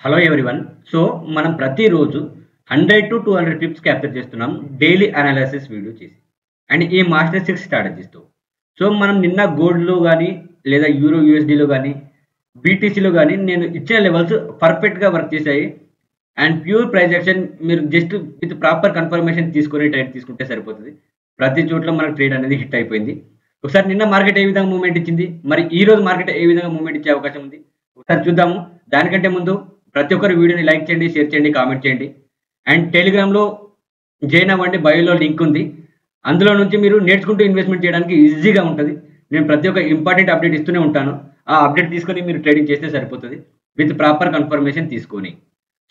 Hello everyone. So, మనం ప్రతిరోజు 100-200 tips capture చేస్తున్నాం డైలీ అనాలిసిస్ వీడియో చేసి. అండ్ ఈ మాస్టర్ 6 స్ట్రాటజీస్‌తో. సో, మనం నిన్న గోల్డ్‌లో గాని, లేదా యూరో యూఎస్‌డీలో గాని, బీటీసీలో గాని నేను ఇచ్చిన లెవెల్స్ పర్ఫెక్ట్‌గా వర్క్ చేశాయి. అండ్ ప్యూర్ ప్రైస్ యాక్షన్ మీరు జస్ట్ విత్ ప్రాపర్ కన్ఫర్మేషన్ తీసుకొని ట్రేడ్ తీసుకుంటే సరిపోతది. ప్రతి చోట్ల మనకు ట్రేడ్ అనేది హిట్ అయిపోయింది. ఒకసారి నిన్న మార్కెట్ ఏ విధంగా మూవ్‌మెంట్ ఇచ్చింది? మరి ఈ రోజు మార్కెట్ ఏ విధంగా మూవ్‌మెంట్ ఇచ్చే అవకాశం ఉంది? ఒకసారి చూద్దాము. దానికంటే ముందు ప్రతి ఒక్కరు వీడియోని లైక్ చేయండి, షేర్ చేయండి, కామెంట్ చేయండి. అండ్ టెలిగ్రామ్‌లో జాయిన్ అవ్వండి. బయోలో లింక్ ఉంది. అందులో నుంచి మీరు నేర్చుకుంటూ ఇన్వెస్ట్‌మెంట్ చేయడానికి ఈజీగా ఉంటది. నేను ప్రతి ఒక్క ఇంపార్టెంట్ అప్డేట్ ఇస్తూనే ఉంటాను. ఆ అప్డేట్ తీసుకొని మీరు ట్రేడింగ్ చేస్తే సరిపోతది. విత్ ప్రాపర్ కన్ఫర్మేషన్ తీసుకొని.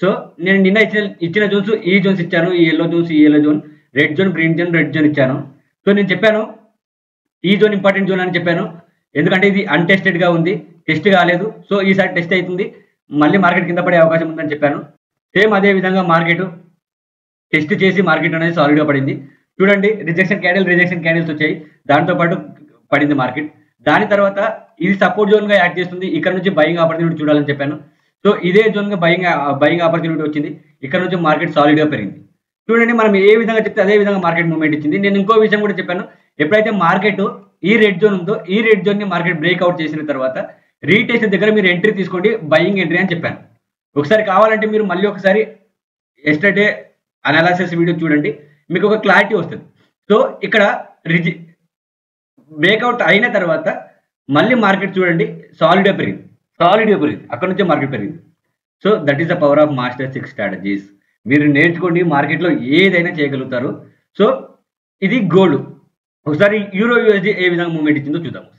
సో, నేను నిన్న ఇచ్చిన జోన్స్ ఈ జోన్స్ ఇచ్చాను. ఈ యెల్లో జోన్స్, ఈ yellow zone, red zone, green zone, red zone ఇచ్చాను. సో, నేను చెప్పాను ఈ జోన్ ఇంపార్టెంట్ జోన్ అని చెప్పాను. ఎందుకంటే ఇది అన్‌టెస్టెడ్‌గా ఉంది. టెస్ట్ కాలేదు. సో, ఈసారి టెస్ట్ అయితుంది. మళ్ళీ మార్కెట్ కింద పడే అవకాశం ఉందని చెప్పాను. సేమ్ అదే విధంగా మార్కెట్ టెస్ట్ చేసి మార్కెట్ అనేది సాలిడ్‌గా పడింది. చూడండి రిజెక్షన్ క్యాండిల్స్ వచ్చాయి. దాంతో పాటు పడింది మార్కెట్. దాని తర్వాత ఇది సపోర్ట్ జోన్‌గా యాక్ట్ చేస్తుంది. ఇక్కడ నుంచి బయింగ్ ఆపర్చునిటీ చూడాలని చెప్పాను. సో, ఇదే జోన్‌గా బయింగ్ ఆపర్చునిటీ వచ్చింది. ఇక్కడ నుంచి మార్కెట్ సాలిడ్‌గా పెరిగింది. చూడండి మనం ఏ విధంగా చెప్తే అదే విధంగా మార్కెట్ మూవ్‌మెంట్ ఇచ్చింది. నేను ఇంకో విషయం కూడా చెప్పాను. ఎప్పుడైతే మార్కెట్ ఈ రెడ్ జోన్ ఉందో, ఈ రెడ్ జోన్‌ని మార్కెట్ బ్రేక్‌ఔట్ చేసిన తర్వాత రీటెస్ట్ దగ్గర మీరు ఎంట్రీ తీసుకోండి. బయింగ్ ఎంట్రీ అని చెప్పాను. ఒకసారి కావాలంటే మీరు మళ్ళీ ఒకసారి యెస్టర్‌డే అనాలిసిస్ వీడియో చూడండి. మీకు ఒక క్లారిటీ వస్తది. సో, ఇక్కడ రిజి బ్రేక్‌ఔట్ అయిన తర్వాత మళ్ళీ మార్కెట్ చూడండి సాలిడ్‌గా పెరిగింది. అక్కడి నుంచే మార్కెట్ పెరిగింది. So, that is the power of master 6 strategies. మీరు నేర్చుకోండి మార్కెట్‌లో ఏదైనా చేయగలుగుతారు. సో, ఇది గోల్డ్. ఒకసారి యూరో యూఎస్‌డీ ఏ విధంగా మూవ్‌మెంట్ ఇచ్చిందో చూద్దాం ఒకసారి.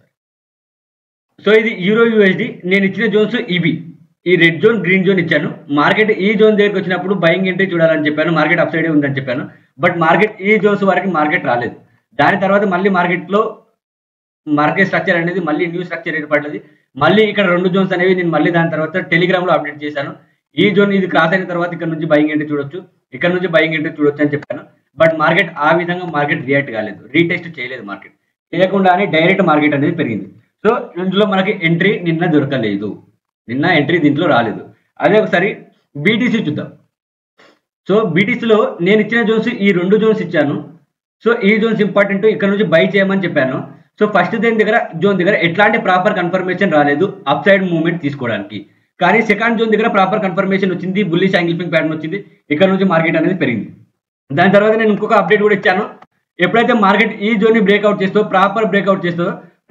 సో, ఇది యూరో యూఎస్‌డీ నేను ఇచ్చిన జోన్స్ ఇవి. ఈ రెడ్ జోన్, గ్రీన్ జోన్ ఇచ్చాను. మార్కెట్ ఈ జోన్ దగ్గరికొచ్చినప్పుడు బయింగ్ ఎంట్రీ చూడాలని చెప్పాను. మార్కెట్ అప్ సైడే ఉందని చెప్పాను. బట్ మార్కెట్ ఈ జోన్స్ వరకు మార్కెట్ రాలేదు. దాని తర్వాత మళ్ళీ మార్కెట్‌లో మార్కెట్ స్ట్రక్చర్ అనేది మళ్ళీ న్యూ స్ట్రక్చర్ ఏర్పడ్డది. మళ్ళీ ఇక్కడ 2 జోన్స్ అనేవి నేను మళ్ళీ దాని తర్వాత టెలిగ్రామ్‌లో అప్డేట్ చేశాను. ఈ జోన్ ఇది క్రాస్ అయిన తర్వాత ఇక్కడ నుంచి బయింగ్ ఎంట్రీ చూడొచ్చు. ఇక్కడ నుంచి బయింగ్ ఎంట్రీ చూడొచ్చు అని చెప్పాను. బట్ మార్కెట్ ఆ విధంగా మార్కెట్ రియాక్ట్ కాలేదు. రీటెస్ట్ చేయలేదు మార్కెట్. చేయకుండానే డైరెక్ట్ మార్కెట్ అనేది పెరిగింది. సో, ఇందులో మనకి ఎంట్రీ నిన్న దొరకలేదు. నిన్న ఎంట్రీ దీంట్లో రాలేదు. అదే ఒకసారి బీటీసీ చూద్దాం. సో, బీటీసీలో నేను ఇచ్చిన జోన్స్ ఈ 2 జోన్స్ ఇచ్చాను. సో, ఈ జోన్స్ ఇంపార్టెంట్. ఇక్కడ నుంచి బై చేయమని చెప్పాను. సో, ఫస్ట్ జోన్ దగ్గర ఎట్లాంటి ప్రాపర్ కన్ఫర్మేషన్ రాలేదు అప్ సైడ్ మూవ్‌మెంట్ తీసుకోవడానికి. కానీ సెకండ్ జోన్ దగ్గర ప్రాపర్ కన్ఫర్మేషన్ వచ్చింది. బుల్లిష్ యాంగిల్ఫింగ్ ప్యాటర్న్ వచ్చింది. ఇక్కడ నుంచి మార్కెట్ అనేది పెరిగింది. దాని తర్వాత నేను ఇంకొక అప్డేట్ కూడా ఇచ్చాను. ఎప్పుడైతే మార్కెట్ ఈ జోన్‌ని బ్రేక్‌ఔట్ చేస్తదో,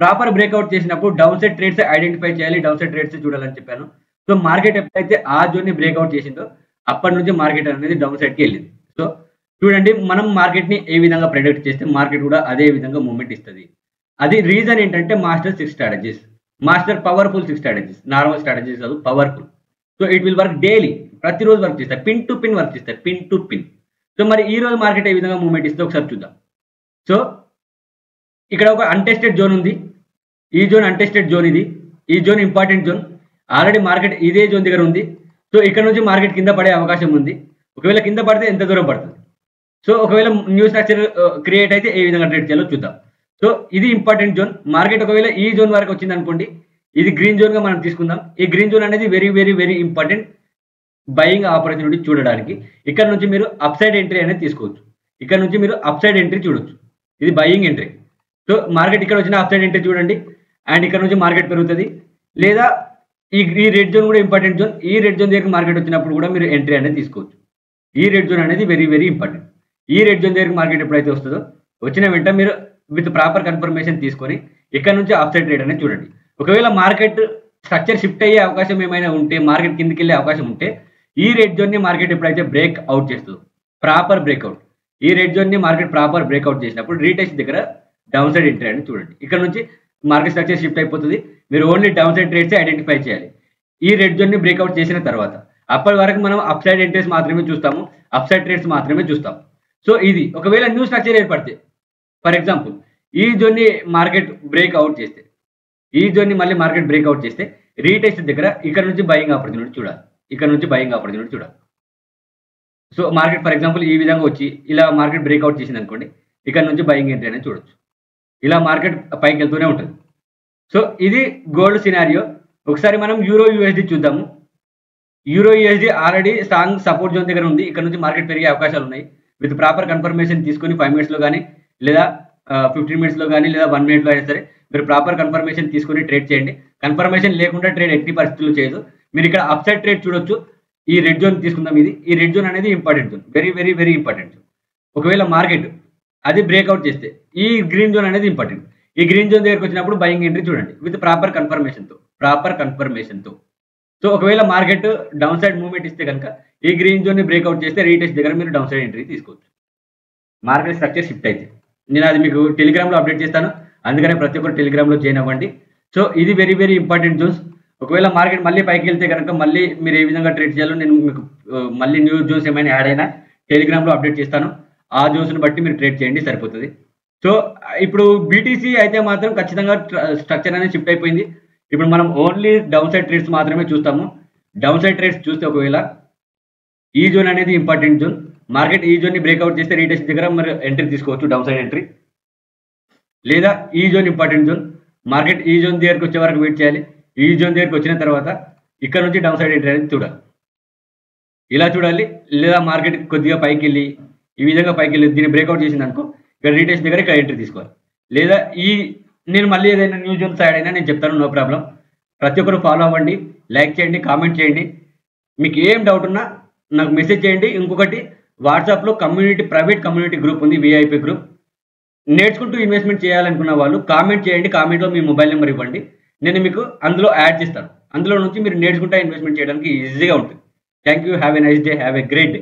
ప్రాపర్ బ్రేక్‌ఔట్ చేసినప్పుడు డౌన్ సైడ్ ట్రేడ్స్ ఐడెంటిఫై చేయాలి. డౌన్ సైడ్ ట్రేడ్స్ చూడాలని చెప్పాను. సో, మార్కెట్ ఎప్పుడైతే ఆ జోన్‌ని బ్రేక్‌ఔట్ చేసిందో అప్పటి నుంచి మార్కెట్ అనేది డౌన్ సైడ్‌కి ఎళ్ళింది. సో, చూడండి మనం మార్కెట్‌ని ఏ విధంగా ప్రెడిక్ట్ చేస్తే మార్కెట్ కూడా అదే విధంగా మూవ్‌మెంట్ ఇస్తది. అది రీజన్ ఏంటంటే master 6 strategies. Master powerful 6 strategies. Normal strategies కాదు powerful. So, it will work daily. ప్రతిరోజు వర్క్ చేస్తాయి. పిన్ టు పిన్ వర్క్ చేస్తాయి. Pin to pin. సో, మరి ఈ రోజు మార్కెట్ ఏ విధంగా మూవ్‌మెంట్ ఇస్తుందో ఒకసారి చూద్దాం. సో, ఇక్కడ ఒక అన్‌టెస్టెడ్ జోన్ ఉంది. ఈ జోన్ అన్‌టెస్టెడ్ జోన్ ఇది. ఈ zone important zone. Already market ఇదే జోన్ దగ్గర ఉంది. సో, ఇక్కడ నుంచి మార్కెట్ కింద పడే అవకాశం ఉంది. ఒకవేళ కింద పడితే ఎంత దూరం పడుతుంది? సో, ఒకవేళ న్యూ స్ట్రక్చర్ క్రియేట్ అయితే ఏ విధంగా ట్రేడ్ చేయాలో చూద్దాం. సో, ఇది ఇంపార్టెంట్ జోన్. మార్కెట్ ఒకవేళ ఈ జోన్ వరకు వచ్చిందనుకోండి. ఇది గ్రీన్ జోన్‌గా మనం తీసుకుందాం. ఈ గ్రీన్ జోన్ అనేది వెరీ ఇంపార్టెంట్ బయింగ్ ఆపర్చునిటీ చూడడానికి. ఇక్కడ నుంచి మీరు అప్ సైడ్ ఎంట్రీ అనేది తీసుకోవచ్చు. ఇక్కడ నుంచి మీరు అప్ సైడ్ ఎంట్రీ చూడొచ్చు. ఇది బయింగ్ ఎంట్రీ. సో, మార్కెట్ ఇక్కడ వచ్చిన అప్ సైడ్ ఎంట్రీ చూడండి. అండ్ ఇక్కడ నుంచి మార్కెట్ పెరుగుతది. లేదా ఈ రెడ్ జోన్ కూడా ఇంపార్టెంట్ జోన్. ఈ రెడ్ జోన్ దగ్గరికి మార్కెట్ వచ్చినప్పుడు కూడా మీరు ఎంట్రీ అనేది తీసుకోవచ్చు. ఈ రెడ్ జోన్ అనేది వెరీ ఇంపార్టెంట్. ఈ రెడ్ జోన్ దగ్గరికి మార్కెట్ ఎప్పుడైతే వస్తదో, వచ్చిన వెంటనే మీరు విత్ ప్రాపర్ కన్ఫర్మేషన్ తీసుకొని ఇక్కడ నుంచి అప్ సైడ్ ట్రేడ్ అనేది చూడండి. ఒకవేళ మార్కెట్ స్ట్రక్చర్ షిఫ్ట్ అయ్యే అవకాశం ఏమైనా ఉంటే, మార్కెట్ కిందకెళ్ళే అవకాశం ఉంటే, ఈ రెడ్ జోన్‌ని మార్కెట్ ఎప్పుడైతే బ్రేక్ అవుట్ చేస్తదో, ప్రాపర్ బ్రేక్‌ఔట్. ఈ రెడ్ జోన్‌ని మార్కెట్ ప్రాపర్ బ్రేక్‌ఔట్ చేసినప్పుడు రీటెస్ట్ దగ్గర డౌన్ సైడ్ ఎంట్రీ అనేది చూడండి. ఇక్కడ నుంచి మార్కెట్ స్ట్రక్చర్ షిఫ్ట్ అయిపోతది. మీరు ఓన్లీ డౌన్ సైడ్ ట్రేడ్సే ఐడెంటిఫై చేయాలి. ఈ రెడ్ జోన్‌ని బ్రేక్‌ఔట్ చేసిన తర్వాత. అప్పటి వరకు మనం అప్ సైడ్ ఎంట్రీస్ మాత్రమే చూస్తాము. అప్ సైడ్ ట్రేడ్స్ మాత్రమే చూస్తాం. సో, ఇది ఒకవేళ న్యూ స్ట్రక్చర్ ఏర్పడితే ఫర్ ఎగ్జాంపుల్ ఈ జోన్‌ని మార్కెట్ బ్రేక్‌ఔట్ చేస్తే, ఈ జోన్‌ని మళ్ళీ మార్కెట్ బ్రేక్‌ఔట్ చేస్తే రీటెస్ట్ దగ్గర ఇక్కడ నుంచి బయింగ్ ఆపర్చునిటీ చూడాలి. ఇక్కడ నుంచి బయింగ్ ఆపర్చునిటీ చూడాలి. సో, మార్కెట్ ఫర్ ఎగ్జాంపుల్ ఈ విధంగా వచ్చి ఇలా మార్కెట్ బ్రేక్‌ఔట్ చేసిందనుకోండి. ఇక్కడ నుంచి బయింగ్ ఎంట్రీ అనేది చూడొచ్చు. ఇలా మార్కెట్ పైకెళ్తూనే ఉంటది. సో, ఇది గోల్డ్ సినారియో. ఒకసారి మనం యూరో యూఎస్‌డీ చూద్దాము. Euro USD already strong support zone దగ్గర ఉంది. ఇక్కడ నుంచి మార్కెట్ పెరిగే అవకాశాలు ఉన్నాయి. విత్ ప్రాపర్ కన్ఫర్మేషన్ తీసుకొని 5 మినిట్స్లో కానీ లేదా 15 మినిట్స్లో కానీ లేదా 1 మినిట్లో అయినా సరే మీరు ప్రాపర్ కన్ఫర్మేషన్ తీసుకొని ట్రేడ్ చేయండి. కన్ఫర్మేషన్ లేకుండా ట్రేడ్ ఎట్టి పరిస్థితుల్లో చేయదు. మీరు ఇక్కడ అప్ సైడ్ ట్రేడ్ చూడొచ్చు. ఈ రెడ్ జోన్ తీసుకుందాం. ఈ రెడ్ జోన్ అనేది important zone, very very very important zone. ఒకవేళ మార్కెట్ అది బ్రేక్అవుట్ చేస్తే ఈ గ్రీన్ జోన్ అనేది ఇంపార్టెంట్. ఈ గ్రీన్ జోన్ దగ్గరకు వచ్చినప్పుడు బయింగ్ ఎంట్రీ చూడండి విత్ ప్రాపర్ కన్ఫర్మేషన్తో. సో ఒకవేళ మార్కెట్ డౌన్ సైడ్ మూవ్మెంట్ ఇస్తే కనుక ఈ గ్రీన్ జోన్ ని బ్రేక్అవుట్ చేస్తే రీటెస్ట్ దగ్గర మీరు డౌన్ సైడ్ ఎంట్రీ తీసుకోవచ్చు. మార్కెట్ స్ట్రక్చర్ షిఫ్ట్ అయితే నేను అది మీకు టెలిగ్రామ్లో అప్డేట్ చేస్తాను. అందుకనే ప్రతి ఒక్కరు టెలిగ్రామ్లో జాయిన్ అవ్వండి. సో ఇది వెరీ వెరీ ఇంపార్టెంట్ జోన్స్. ఒకవేళ మార్కెట్ మళ్ళీ పైకి వెళ్తే కనుక మళ్ళీ మీరు ఏ విధంగా ట్రేడ్ చేయాలో నేను మీకు మళ్ళీ న్యూ జోన్స్ ఏమైనా యాడ్ అయినా టెలిగ్రామ్లో అప్డేట్ చేస్తాను. ఆ జోన్స్ని బట్టి మీరు ట్రేడ్ చేయండి, సరిపోతుంది. సో ఇప్పుడు బీటీసీ అయితే మాత్రం ఖచ్చితంగా స్ట్రక్చర్ అనేది షిఫ్ట్ అయిపోయింది. ఇప్పుడు మనం ఓన్లీ డౌన్ సైడ్ ట్రేడ్స్ మాత్రమే చూస్తాము. డౌన్ సైడ్ ట్రేడ్స్ చూస్తే ఒకవేళ ఈ జోన్ అనేది ఇంపార్టెంట్ జోన్. మార్కెట్ ఈ జోన్ ని బ్రేక్అవుట్ చేస్తే రీటెస్ట్ దగ్గర మరి ఎంట్రీ తీసుకోవచ్చు, డౌన్ సైడ్ ఎంట్రీ. లేదా ఈ జోన్ ఇంపార్టెంట్ జోన్. మార్కెట్ ఈ జోన్ దగ్గరకు వచ్చే వరకు వెయిట్ చేయాలి. ఈ జోన్ దగ్గరకు వచ్చిన తర్వాత ఇక్కడ నుంచి డౌన్ సైడ్ ఎంట్రీ అనేది చూడాలి, ఇలా చూడాలి. లేదా మార్కెట్ కొద్దిగా పైకి వెళ్ళి ఈ విధంగా పైకి వెళ్ళి దీన్ని బ్రేక్అవుట్ చేసింది అనుకో, ఇక్కడ రీటెస్ట్ దగ్గర ఇక్కడ ఎంట్రీ తీసుకోవాలి. లేదా నేను మళ్ళీ ఏదైనా న్యూ జోన్ సైడ్ అయినా నేను చెప్తాను, నో ప్రాబ్లం. ప్రతి ఒక్కరు ఫాలో అవ్వండి, లైక్ చేయండి, కామెంట్ చేయండి. మీకు ఏం డౌట్ ఉన్నా నాకు మెసేజ్ చేయండి. ఇంకొకటి వాట్సాప్లో ప్రైవేట్ కమ్యూనిటీ గ్రూప్ ఉంది, విఐపి గ్రూప్. నేర్చుకుంటూ ఇన్వెస్ట్మెంట్ చేయాలనుకున్న వాళ్ళు కామెంట్ చేయండి. కామెంట్లో మీ మొబైల్ నెంబర్ ఇవ్వండి, నేను మీకు అందులో యాడ్ చేస్తాను. అందులో నుంచి మీరు నేర్చుకుంటా ఇన్వెస్ట్మెంట్ చేయడానికి ఈజీగా ఉంటుంది. Thank you. Have a nice day, have a great day.